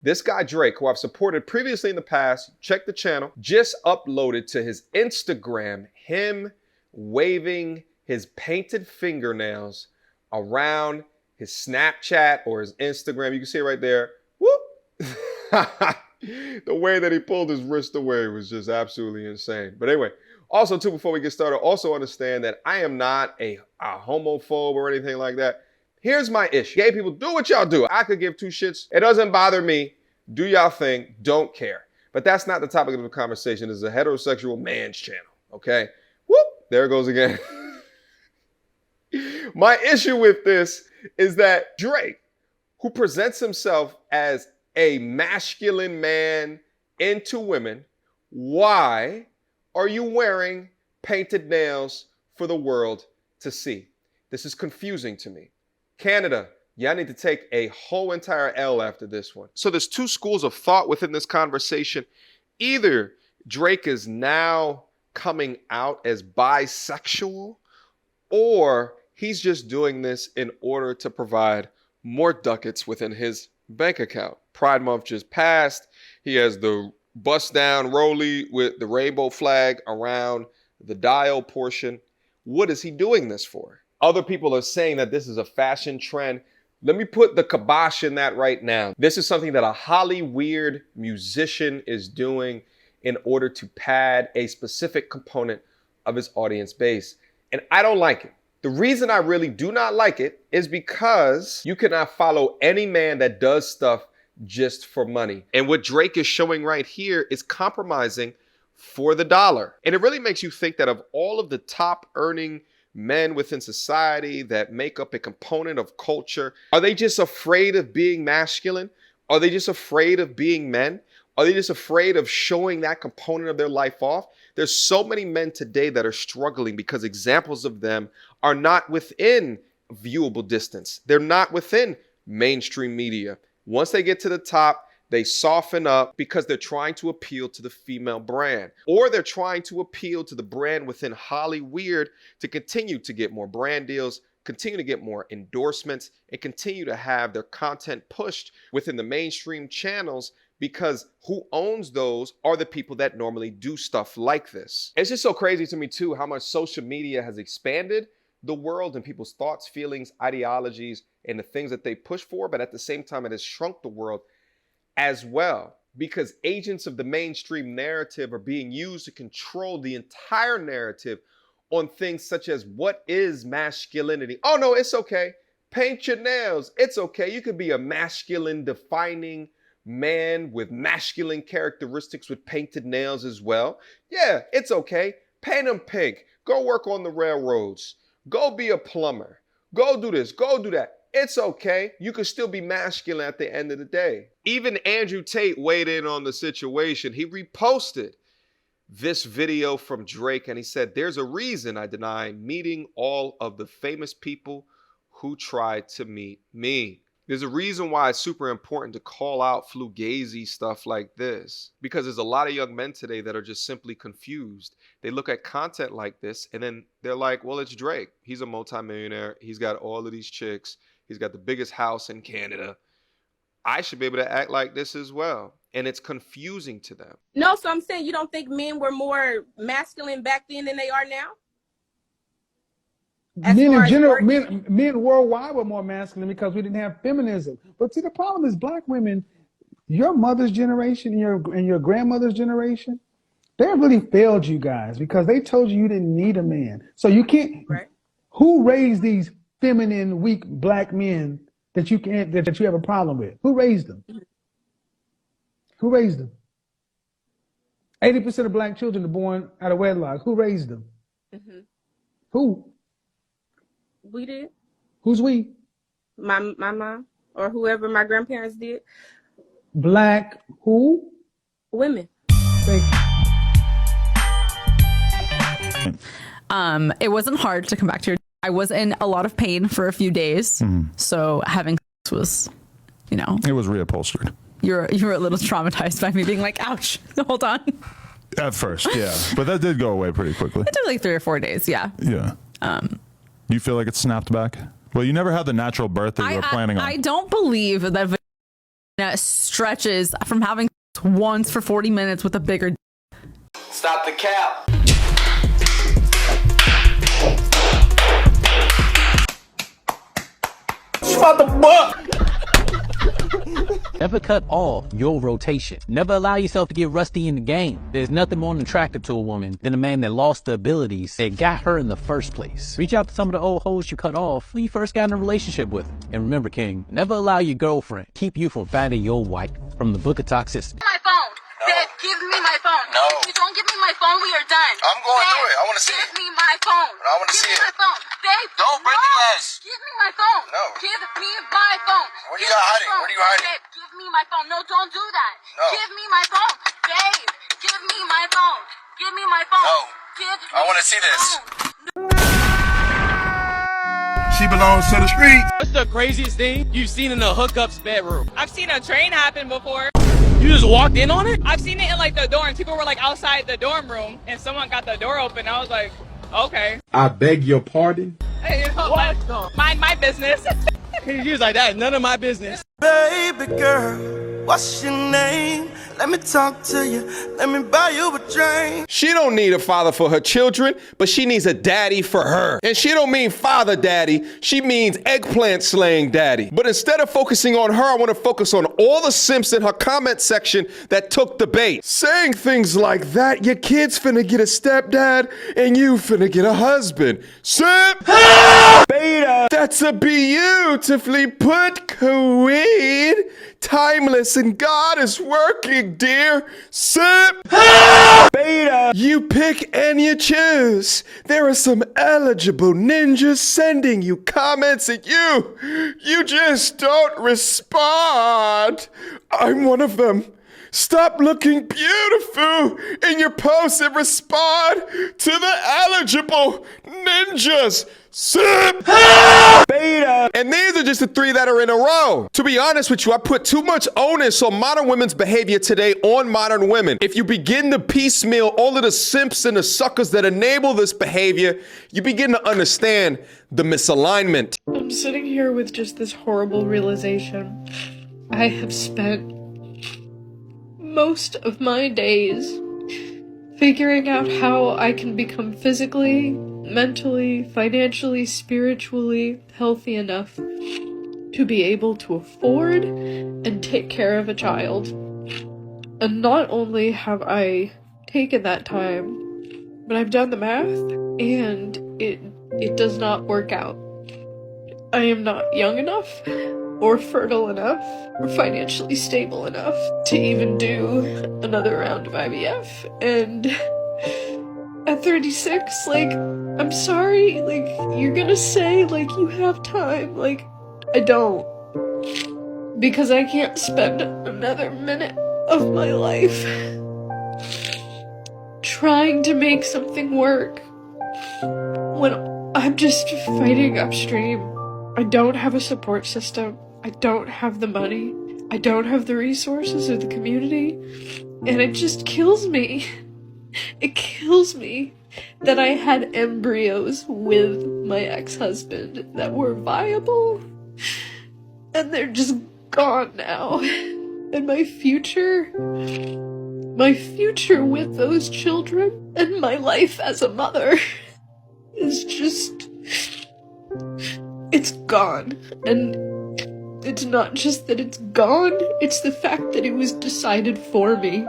This guy Drake, who I've supported previously in the past, check the channel, just uploaded to his Instagram him waving his painted fingernails around his Snapchat or his Instagram. You can see it right there. Whoop! The way that he pulled his wrist away was just absolutely insane. But anyway, also too, before we get started, also understand that I am not a homophobe or anything like that. Here's my issue. Gay people, do what y'all do. I could give two shits. It doesn't bother me. Do y'all thing. Don't care. But that's not the topic of the conversation. This is a heterosexual man's channel. Okay? Whoop! There it goes again. My issue with this is that Drake, who presents himself as a masculine man into women, why are you wearing painted nails for the world to see? This is confusing to me. Canada, y'all need to take a whole entire L after this one. So there's two schools of thought within this conversation. Either Drake is now coming out as bisexual, or he's just doing this in order to provide more ducats within his bank account. Pride Month just passed. He has the bust down rollie with the rainbow flag around the dial portion. What is he doing this for? Other people are saying that this is a fashion trend. Let me put the kibosh in that right now. This is something that a Hollywood musician is doing in order to pad a specific component of his audience base. And I don't like it. The reason I really do not like it is because you cannot follow any man that does stuff just for money. And what Drake is showing right here is compromising for the dollar. And it really makes you think that of all of the top earning men within society that make up a component of culture, are they just afraid of being masculine? Are they just afraid of being men? Are they just afraid of showing that component of their life off? There's so many men today that are struggling because examples of them are not within viewable distance. They're not within mainstream media. Once they get to the top, they soften up because they're trying to appeal to the female brand, or they're trying to appeal to the brand within Hollywood to continue to get more brand deals, continue to get more endorsements, and continue to have their content pushed within the mainstream channels, because who owns those are the people that normally do stuff like this. It's just so crazy to me too how much social media has expanded the world and people's thoughts, feelings, ideologies, and the things that they push for, but at the same time it has shrunk the world as well, because agents of the mainstream narrative are being used to control the entire narrative on things such as what is masculinity. Oh no, it's okay. Paint your nails. It's okay. You could be a masculine defining man with masculine characteristics with painted nails as well. Yeah, it's okay. Paint them pink. Go work on the railroads. Go be a plumber. Go do this. Go do that. It's okay. You can still be masculine at the end of the day. Even Andrew Tate weighed in on the situation. He reposted this video from Drake and he said, "There's a reason I deny meeting all of the famous people who tried to meet me." There's a reason why it's super important to call out fugazi stuff like this, because there's a lot of young men today that are just simply confused. They look at content like this and then they're like, well, it's Drake. He's a multimillionaire. He's got all of these chicks. He's got the biggest house in Canada. I should be able to act like this as well. And it's confusing to them. No, so I'm saying you don't think men were more masculine back then than they are now? Men in general, men worldwide were more masculine because we didn't have feminism. But see, the problem is black women, your mother's generation and your grandmother's generation, they really failed you guys because they told you didn't need a man. So you can't. Right. Who raised these feminine, weak black men that you have a problem with? Who raised them? Who raised them? 80% of black children are born out of wedlock. Who raised them? Mm-hmm. Who? We did. Who's we? My mom or whoever my grandparents did. Black who? Women. Thank you. It wasn't hard to come back to your. I was in a lot of pain for a few days, so having sex was, it was reupholstered. You were a little traumatized by me being like, ouch, hold on. At first, yeah. But that did go away pretty quickly. It took like 3 or 4 days, yeah. Yeah. You feel like it snapped back? Well, you never had the natural birth that you were planning on. I don't believe that stretches from having once for 40 minutes with a bigger. Stop the cap. Stop the buck. Never cut off your rotation. Never allow yourself to get rusty in the game. There's nothing more attractive to a woman than a man that lost the abilities that got her in the first place. Reach out to some of the old hoes you cut off when you first got in a relationship with them. And remember, King, never allow your girlfriend keep you from finding your wife from the book of toxicity. My phone. No. Babe, give me my phone. No. If you don't give me my phone, we are done. I'm going Babe, through it. I want to see it. Give me my phone. I want to see Give it. me my phone. Babe, Don't break the glass. Give me my phone. No. Give me my phone. What are you Give me hiding? my phone. What are you hiding? Babe, give me my phone. No, don't do that. No. Give me my phone. Babe, give me my phone. Give me my phone. No. Give me I want to see this. She belongs to the street. What's the craziest thing you've seen in a hookup's bedroom? I've seen a train happen before. You just walked in on it? I've seen it in like the dorm. People were like outside the dorm room and someone got the door open. I was like, okay. I beg your pardon. Hey, you know, mind my business. He was like, that is none of my business. Baby girl, what's your name? Let me talk to you. Let me buy you a drink. She don't need a father for her children, but she needs a daddy for her. And she don't mean father daddy, she means eggplant slaying daddy. But instead of focusing on her, I want to focus on all the simps in her comment section that took the bait. Saying things like that, your kid's finna get a stepdad and you finna get a husband. Simp! Beta! That's a beautifully put, queen. Timeless and God is working, dear. Simp! Beta! You pick and you choose. There are some eligible ninjas sending you comments and you just don't respond. I'm one of them. Stop looking beautiful in your posts and respond to the eligible ninjas. Simp! Beta! And these are just the 3 that are in a row. To be honest with you, I put too much onus on modern women's behavior today on modern women. If you begin to piecemeal all of the simps and the suckers that enable this behavior, you begin to understand the misalignment. I'm sitting here with just this horrible realization. I have spent most of my days figuring out how I can become physically, mentally, financially, spiritually healthy enough to be able to afford and take care of a child. And not only have I taken that time, but I've done the math and it does not work out. I am not young enough or fertile enough or financially stable enough to even do another round of IVF. And at 36, like, I'm sorry, like, you're gonna say, like, you have time. Like, I don't. Because I can't spend another minute of my life trying to make something work when I'm just fighting upstream. I don't have a support system. I don't have the money. I don't have the resources or the community. And it just kills me. It kills me that I had embryos with my ex-husband that were viable. And they're just gone now. And my future with those children and my life as a mother is just... it's gone. And it's not just that it's gone, it's the fact that it was decided for me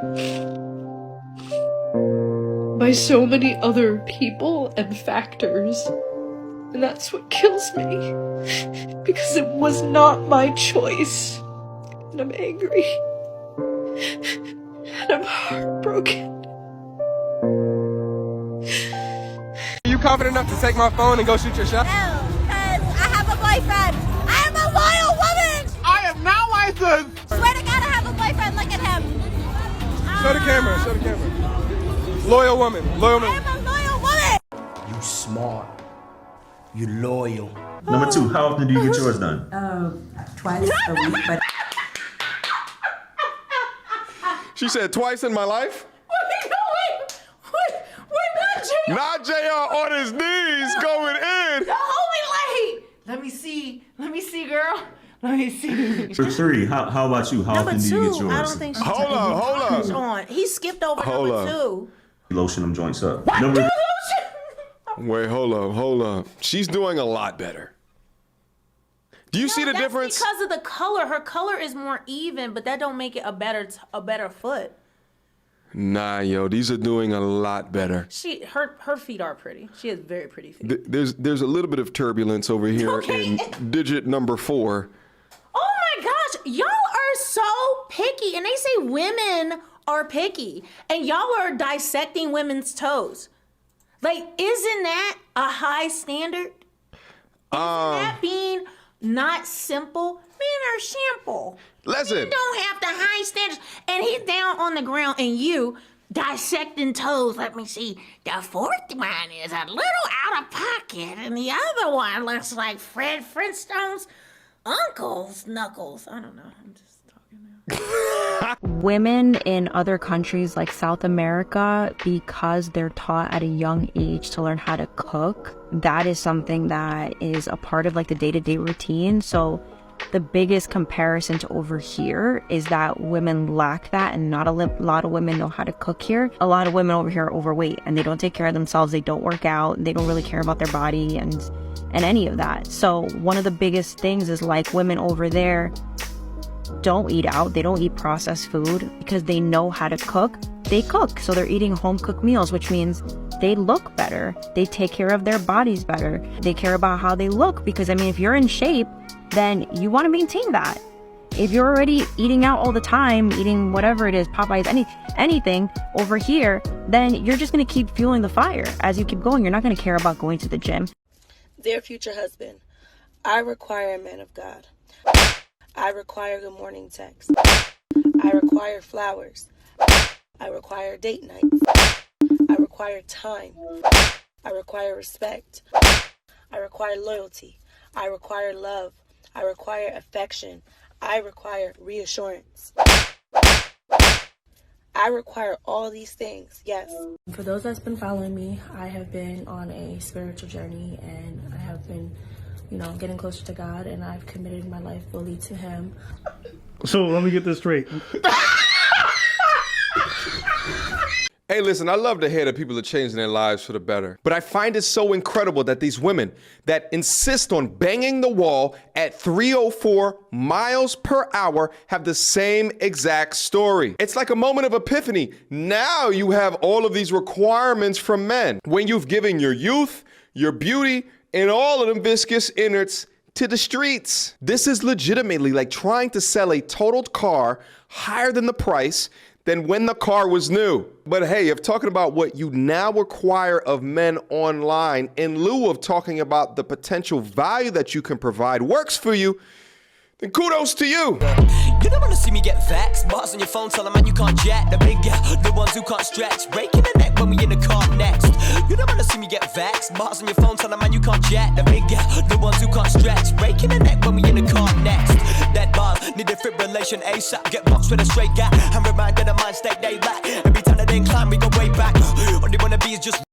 by so many other people and factors. And that's what kills me. Because it was not my choice. And I'm angry. And I'm heartbroken. Are you confident enough to take my phone and go shoot your shot? No, because I have a boyfriend. I am a loyal woman. I am not licensed. Swear to God, I have a boyfriend. Look at him. Show the camera, show the camera. Loyal woman, loyal I woman. am a loyal woman. You smart. You loyal. Number 2, how often do you get yours done? Twice a week, but... She said twice in my life? Wait, Not JR on his knees going in. Don't hold me late. Let me see, girl. Let me see. For 3, how about you? How Number often do you get 2, yours? I don't think she Hold on. on. He skipped over Hold number on. 2. Lotion them joints up. Wait, hold up. She's doing a lot better. Do you see the difference? Because of the color. Her color is more even, but that don't make it a better foot. Nah, yo, these are doing a lot better. Her feet are pretty. She has very pretty feet. There's a little bit of turbulence over here in digit number 4. Oh my gosh, y'all are so picky, and they say women are picky, and y'all are dissecting women's toes. Like, isn't that a high standard? Isn't that being not simple? Men are simple. Listen. Men don't have the high standards. And he's down on the ground and you dissecting toes. Let me see. The 4th one is a little out of pocket and the other one looks like Fred Flintstone's uncle's knuckles. I don't know. I'm just Women in other countries like South America, because they're taught at a young age to learn how to cook, that is something that is a part of like the day-to-day routine. So the biggest comparison to over here is that women lack that, and not a lot of women know how to cook here. A lot of women over here are overweight and they don't take care of themselves. They don't work out. They don't really care about their body and any of that. So one of the biggest things is, like, women over there don't eat out. They don't eat processed food because they know how to cook. They cook. So they're eating home cooked meals, which means they look better. They take care of their bodies better. They care about how they look because, I mean, if you're in shape, then you want to maintain that. If you're already eating out all the time, eating whatever it is, Popeyes, anything over here, then you're just going to keep fueling the fire. As you keep going, you're not going to care about going to the gym. Dear future husband, I require a man of God. I require good morning text. I require flowers. I require date nights. I require time. I require respect. I require loyalty. I require love. I require affection. I require reassurance. I require all these things, yes. For those that's been following me, I have been on a spiritual journey, and I have been, getting closer to God, and I've committed my life fully to Him. So let me get this straight. Hey, listen, I love to hear that people are changing their lives for the better. But I find it so incredible that these women that insist on banging the wall at 304 miles per hour have the same exact story. It's like a moment of epiphany. Now you have all of these requirements from men when you've given your youth, your beauty, and all of them viscous innards to the streets. This is legitimately like trying to sell a totaled car higher than the price than when the car was new. But hey, if talking about what you now require of men online in lieu of talking about the potential value that you can provide works for you, then kudos to you. You don't wanna see me get vexed. Bars on your phone, tell a man you can't jack. The big guy, the ones who can't stretch. Breaking the neck when we in the car next. You don't wanna see me get vexed. Bars on your phone, tell a man you can't jack. The big guy, the ones who can't stretch. Breaking the neck when we in the car next. That bars need defibrillation ASAP. Get boxed with a straight guy. I'm reminded of mind state they lack. Every time that they climb, we go way back. All they wanna be is just